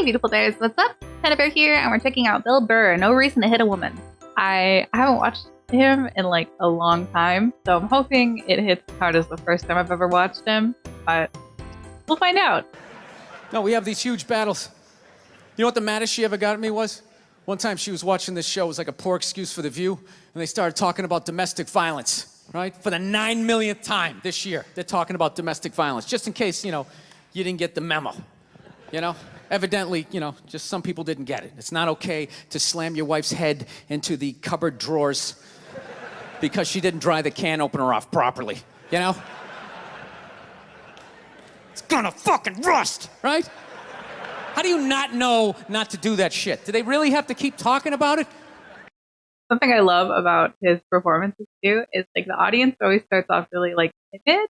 beautiful days. What's up? Teddy Bear here, and we're checking out Bill Burr, No Reason to Hit a Woman. I haven't watched him in like a long time, so I'm hoping it hits as hard as the first time I've ever watched him, but we'll find out. No, we have these huge battles. You know what the maddest she ever got at me was? One time she was watching this show, it was like a poor excuse for The View, and they started talking about domestic violence, right? For the 9 millionth time this year, they're talking about domestic violence, just in case, you didn't get the memo, Evidently, just some people didn't get it. It's not okay to slam your wife's head into the cupboard drawers because she didn't dry the can opener off properly, It's gonna fucking rust, right? How do you not know not to do that shit? Do they really have to keep talking about it? Something I love about his performances too is like the audience always starts off really like timid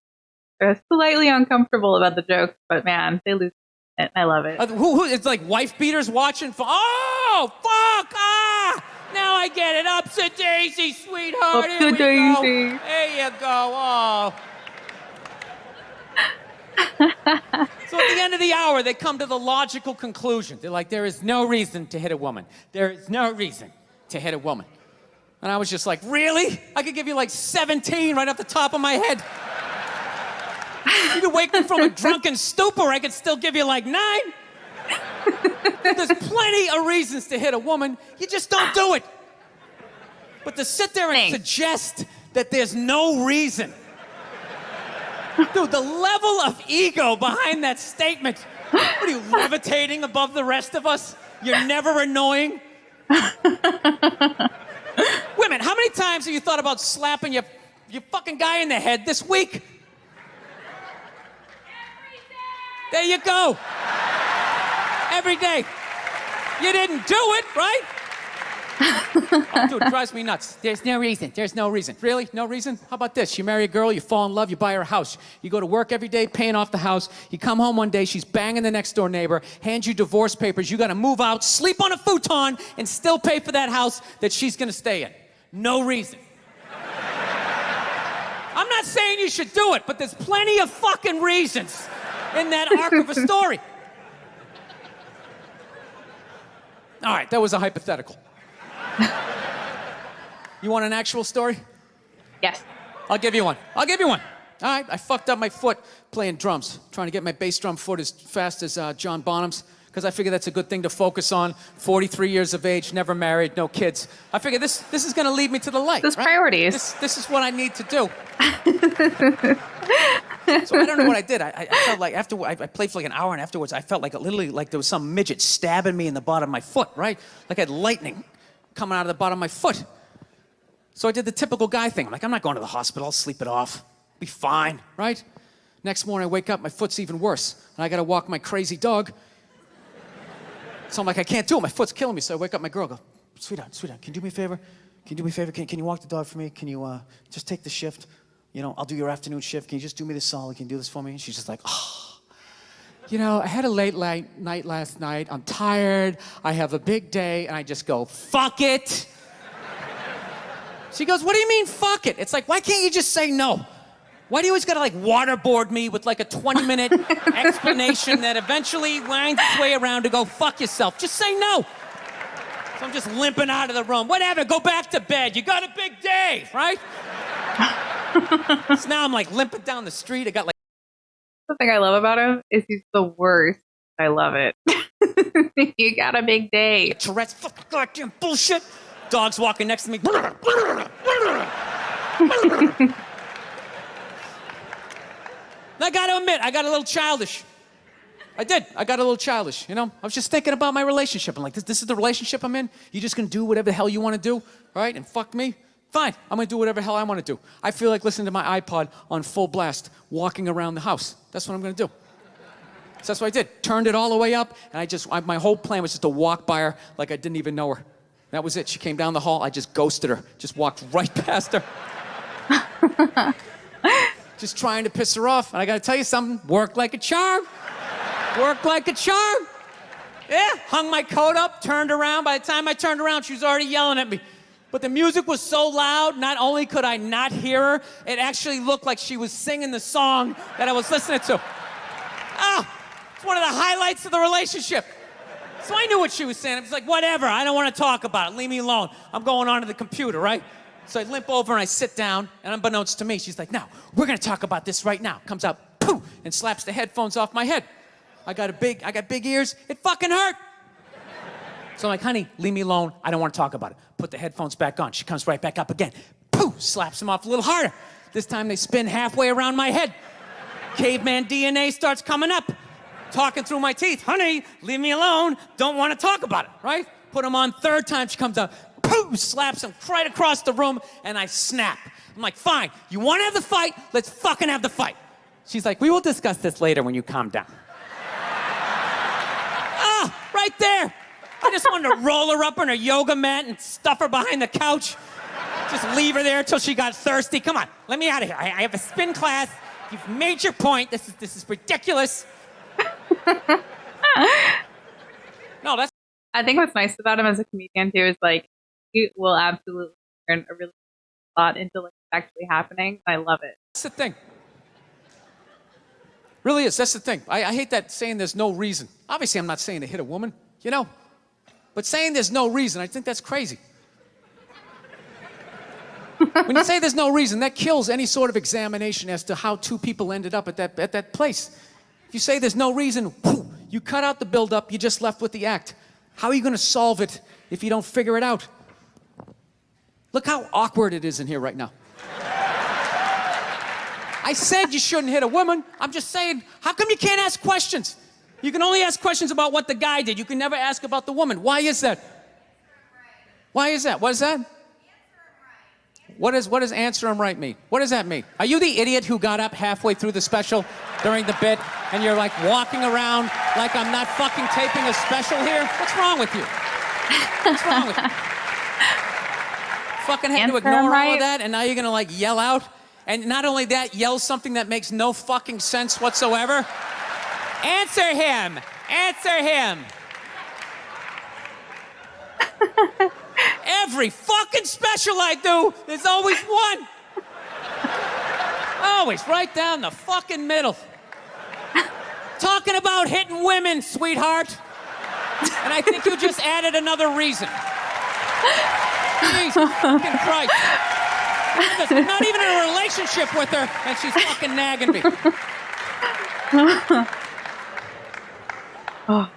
or slightly uncomfortable about the jokes, but man, they lose it. I love it. It's like wife beaters watching. Oh, fuck! Ah! Now I get it. Upsa daisy, sweetheart. Upsa daisy. Go. There you go. Oh. So at the end of the hour, they come to the logical conclusion. They're like, there is no reason to hit a woman. There is no reason to hit a woman. And I was just like, really? I could give you like 17 right off the top of my head. You could wake me from a drunken stupor, I could still give you like 9. There's plenty of reasons to hit a woman. You just don't do it. But to sit there and suggest that there's no reason. Dude, the level of ego behind that statement. What are you, levitating above the rest of us? You're never annoying? Women, how many times have you thought about slapping your fucking guy in the head this week? There you go. Every day. You didn't do it, right? Oh, dude, it drives me nuts. There's no reason. There's no reason. Really? No reason? How about this? You marry a girl, you fall in love, you buy her a house. You go to work every day, paying off the house. You come home one day, she's banging the next door neighbor, hands you divorce papers. You got to move out, sleep on a futon, and still pay for that house that she's going to stay in. No reason. I'm not saying you should do it, but there's plenty of fucking reasons in that arc of a story. All right, that was a hypothetical. You want an actual story? Yes. I'll give you one. All right, I fucked up my foot playing drums, trying to get my bass drum foot as fast as John Bonham's, because I figure that's a good thing to focus on. 43 years of age, never married, no kids. I figure this is going to lead me to the light. Those right? priorities. This is what I need to do. So I don't know what I did. I felt like after I played for like an hour, and afterwards I felt like literally like there was some midget stabbing me in the bottom of my foot, right? Like I had lightning coming out of the bottom of my foot. So I did the typical guy thing. I'm like, I'm not going to the hospital. I'll sleep it off. Be fine, right? Next morning I wake up, my foot's even worse, and I got to walk my crazy dog. So I'm like, I can't do it. My foot's killing me. So I wake up my girl, go, sweetheart, can you do me a favor? Can you walk the dog for me? Can you just take the shift? I'll do your afternoon shift. Can you just do me this solid? Can you do this for me? And she's just like, oh. I had a late night last night. I'm tired. I have a big day. And I just go, fuck it. She goes, what do you mean, fuck it? It's like, why can't you just say no? Why do you always gotta waterboard me with like a 20-minute explanation that eventually winds its way around to go fuck yourself? Just say no. So I'm just limping out of the room. Whatever, go back to bed. You got a big day, right? So now I'm limping down the street. I got Something I love about him is he's the worst. I love it. You got a big day. Tourette's, fucking goddamn bullshit. Dog's walking next to me. I gotta admit, I got a little childish. I did. I got a little childish, I was just thinking about my relationship. I'm like, this is the relationship I'm in? You just gonna do whatever the hell you wanna do, right? And fuck me? Fine, I'm gonna do whatever the hell I wanna do. I feel like listening to my iPod on full blast, walking around the house. That's what I'm gonna do. So that's what I did. Turned it all the way up, and my whole plan was just to walk by her like I didn't even know her. That was it. She came down the hall, I just ghosted her. Just walked right past her. Just trying to piss her off. And I gotta tell you something, worked like a charm. Worked like a charm. Yeah, hung my coat up, turned around. By the time I turned around, she was already yelling at me. But the music was so loud, not only could I not hear her, it actually looked like she was singing the song that I was listening to. Oh, it's one of the highlights of the relationship. So I knew what she was saying. I was like, whatever, I don't want to talk about it. Leave me alone. I'm going on to the computer, right? So I limp over and I sit down, and unbeknownst to me, she's like, now, we're going to talk about this right now. Comes out, poof, and slaps the headphones off my head. I got big ears. It fucking hurt. So I'm like, honey, leave me alone. I don't want to talk about it. Put the headphones back on. She comes right back up again. Poof, slaps them off a little harder. This time they spin halfway around my head. Caveman DNA starts coming up. Talking through my teeth. Honey, leave me alone. Don't want to talk about it, right? Put them on. Third time she comes out. Poof, slaps him right across the room, and I snap. I'm like, fine, you want to have the fight? Let's fucking have the fight. She's like, we will discuss this later when you calm down. Right there. I just wanted to roll her up on her yoga mat and stuff her behind the couch. Just leave her there until she got thirsty. Come on, let me out of here. I have a spin class. You've made your point. This is ridiculous. No, that's... I think what's nice about him as a comedian too is like he will absolutely turn a really thought into like what's actually happening. I love it. That's the thing. Really is. That's the thing. I hate that saying there's no reason. Obviously, I'm not saying to hit a woman, you know, but saying there's no reason, I think that's crazy. When you say there's no reason, that kills any sort of examination as to how two people ended up at that place. If you say there's no reason, you cut out the build-up, you're just left with the act. How are you going to solve it if you don't figure it out? Look how awkward it is in here right now. I said you shouldn't hit a woman. I'm just saying, how come you can't ask questions? You can only ask questions about what the guy did. You can never ask about the woman. Why is that? Why is that? What is that? What does answer him right mean? What does that mean? Are you the idiot who got up halfway through the special during the bit and you're like walking around like I'm not fucking taping a special here? What's wrong with you? What's wrong with you? Fucking had to ignore all of that and now you're gonna like yell out? And not only that, yell something that makes no fucking sense whatsoever? Answer him! Answer him! Every fucking special I do, there's always one. Always right down the fucking middle. Talking about hitting women, sweetheart. And I think you just added another reason. Jesus fucking Christ. I'm not even in a relationship with her, and she's fucking nagging me. Oh.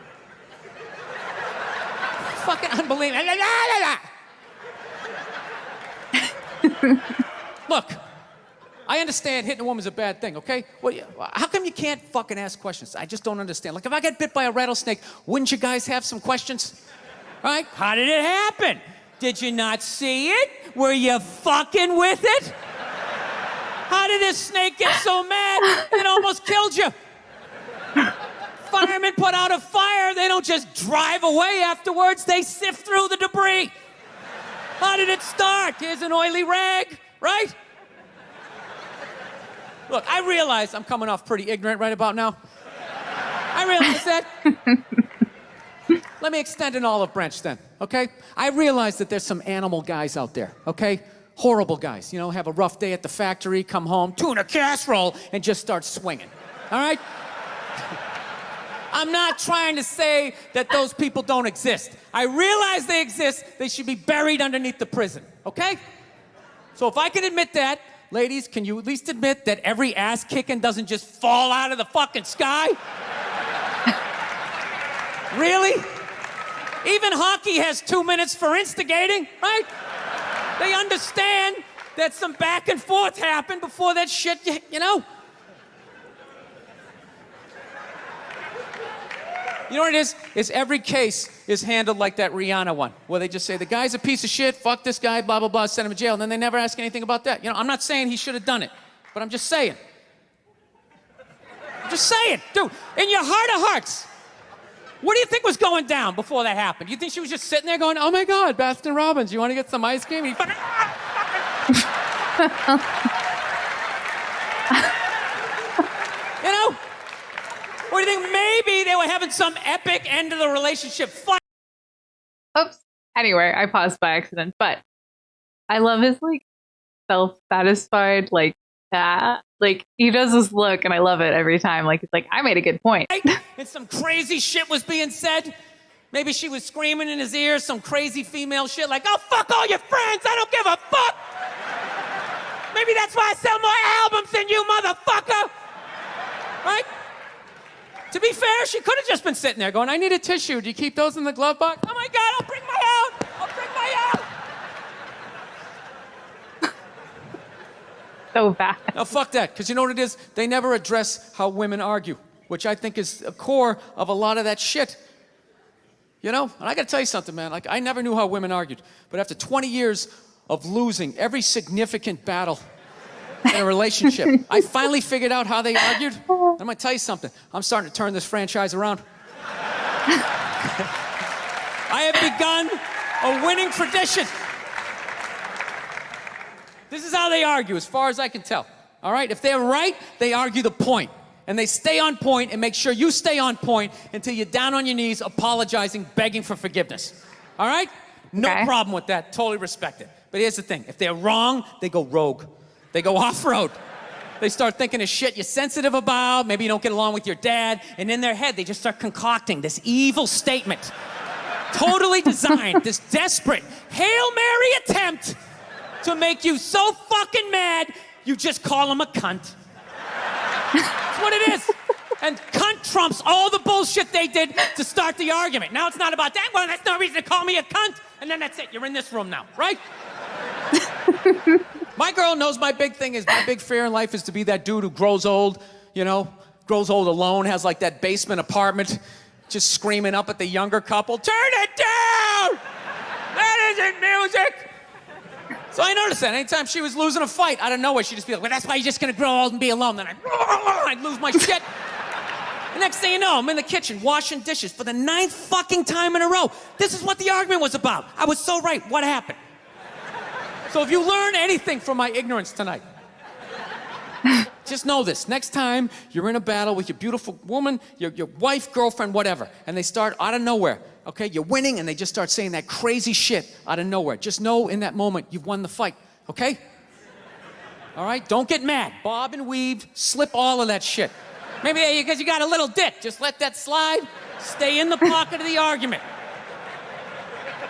Fucking unbelievable. Look, I understand hitting a woman's a bad thing, okay? Well, how come you can't fucking ask questions? I just don't understand. Like, if I get bit by a rattlesnake, wouldn't you guys have some questions? All right? How did it happen? Did you not see it? Were you fucking with it? How did this snake get so mad it almost killed you? Firemen put out a fire. They don't just drive away afterwards. They sift through the debris. How did it start? Here's an oily rag, right? Look, I realize I'm coming off pretty ignorant right about now. I realize that. Let me extend an olive branch then, okay? I realize that there's some animal guys out there, okay? Horrible guys, you know, have a rough day at the factory, come home, tuna casserole, and just start swinging, all right? I'm not trying to say that those people don't exist. I realize they exist. They should be buried underneath the prison, okay? So if I can admit that, ladies, can you at least admit that every ass kicking doesn't just fall out of the fucking sky? Really? Even hockey has 2 minutes for instigating, right? They understand that some back and forth happened before that shit, you know? You know what it is? Is every case is handled like that Rihanna one, where they just say, the guy's a piece of shit, fuck this guy, blah, blah, blah, send him to jail, and then they never ask anything about that. You know, I'm not saying he should have done it, but I'm just saying. I'm just saying, dude, in your heart of hearts, what do you think was going down before that happened? You think she was just sitting there going, oh my God, Baskin Robbins, you want to get some ice cream? And he fucking... You know? Or do you think maybe they were having some epic end of the relationship fight? Oops. Anyway, I paused by accident, but I love his like self-satisfied, like that. Like he does this look and I love it every time. Like it's like, I made a good point. And some crazy shit was being said. Maybe she was screaming in his ear some crazy female shit like, oh, fuck all your friends, I don't give a fuck. Maybe that's why I sell more albums than you, motherfucker. Right? To be fair, she could have just been sitting there going, I need a tissue. Do you keep those in the glove box? Oh my God, I'll bring my out. I'll bring my out. So bad. Now, fuck that, because you know what it is? They never address how women argue, which I think is a core of a lot of that shit. You know? And I gotta tell you something, man. Like, I never knew how women argued. But after 20 years of losing every significant battle in a relationship, I finally figured out how they argued. I'm gonna tell you something. I'm starting to turn this franchise around. I have begun a winning tradition. This is how they argue, as far as I can tell. All right? If they're right, they argue the point. And they stay on point and make sure you stay on point until you're down on your knees, apologizing, begging for forgiveness. All right? No problem with that. Totally respect it. But here's the thing. If they're wrong, they go rogue. They go off-road. They start thinking of shit you're sensitive about. Maybe you don't get along with your dad. And in their head, they just start concocting this evil statement. Totally designed, this desperate Hail Mary attempt to make you so fucking mad, you just call them a cunt. That's what it is. And cunt trumps all the bullshit they did to start the argument. Now it's not about that. Well, that's no reason to call me a cunt. And then that's it. You're in this room now, right? My girl knows my big thing is, my big fear in life is to be that dude who grows old, you know, grows old alone, has like that basement apartment, just screaming up at the younger couple, turn it down! That isn't music! So I noticed that anytime she was losing a fight, out of nowhere, she'd just be like, well, that's why you're just gonna grow old and be alone. Then I'd lose my shit. The next thing you know, I'm in the kitchen washing dishes for the 9th fucking time in a row. This is what the argument was about. I was so right. What happened? So if you learn anything from my ignorance tonight, just know this. Next time you're in a battle with your beautiful woman, your wife, girlfriend, whatever, and they start out of nowhere, okay, you're winning, and they just start saying that crazy shit out of nowhere. Just know in that moment you've won the fight, okay? All right? Don't get mad. Bob and weave, slip all of that shit. Maybe because you got a little dick. Just let that slide. Stay in the pocket of the argument.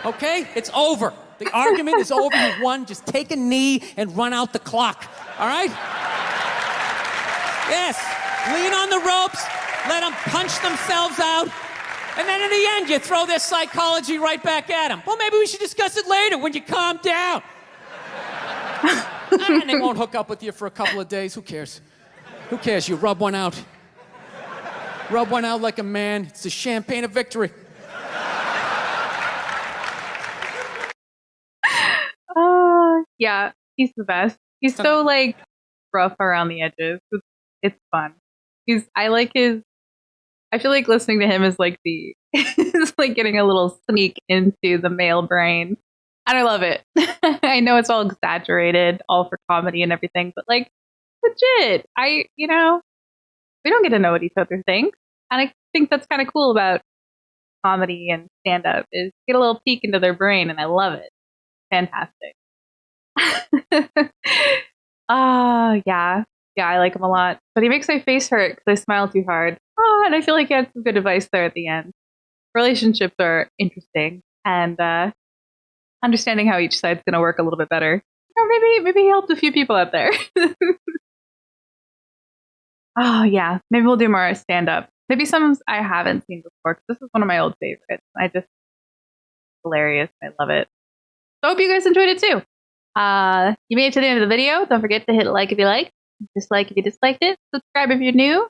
Okay? It's over. The argument is over. You've won. Just take a knee and run out the clock. All right? Yes. Lean on the ropes. Let them punch themselves out. And then in the end, you throw their psychology right back at them. Well, maybe we should discuss it later when you calm down. And they won't hook up with you for a couple of days. Who cares? Who cares? You rub one out. Rub one out like a man. It's the champagne of victory. Yeah, he's the best. He's so, like, rough around the edges. It's fun. I feel like listening to him is like it's like getting a little sneak into the male brain. And I love it. I know it's all exaggerated, all for comedy and everything, but like, legit. We don't get to know what each other thinks. And I think that's kind of cool about comedy and stand-up is get a little peek into their brain, and I love it. Fantastic. Yeah, I like him a lot. But he makes my face hurt because I smile too hard. Oh, and I feel like he had some good advice there at the end. Relationships are interesting, and understanding how each side's going to work a little bit better. Or maybe he helped a few people out there. Oh, yeah. Maybe we'll do more stand-up. Maybe some I haven't seen before, because this is one of my old favorites. Hilarious. I love it. So I hope you guys enjoyed it too. You made it to the end of the video. Don't forget to hit like if you like, dislike if you disliked it, subscribe if you're new,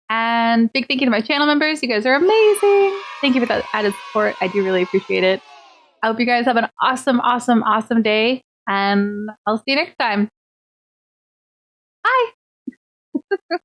and big thank you to my channel members. You guys are amazing. Thank you for that added support. I do really appreciate it. I hope you guys have an awesome, awesome, awesome day, and I'll see you next time. Bye.